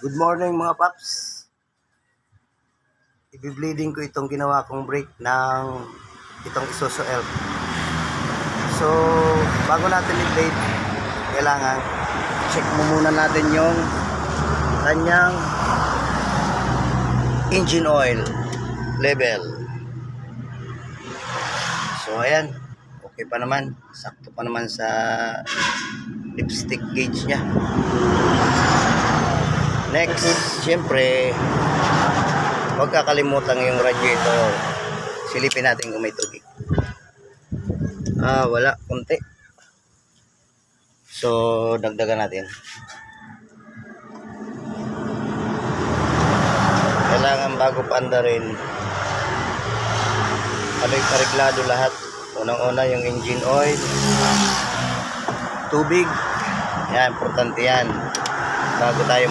Good morning mga paps. I-bleeding ko itong ginawa kong brake ng itong Isuzu Elf. So, bago natin i-blade, kailangan check mo muna natin yung kanyang engine oil level. So, ayan. Okay pa naman. Sakto pa naman sa lipstick gauge niya. Next, syempre, huwag kakalimutan yung radiator. Silipin natin kung may tubig. Wala, konti. So, dagdagan natin. Kailangan bago paanda rin, pareglado lahat. Unang-una yung engine oil, tubig. Yan, importante yan. Bago tayo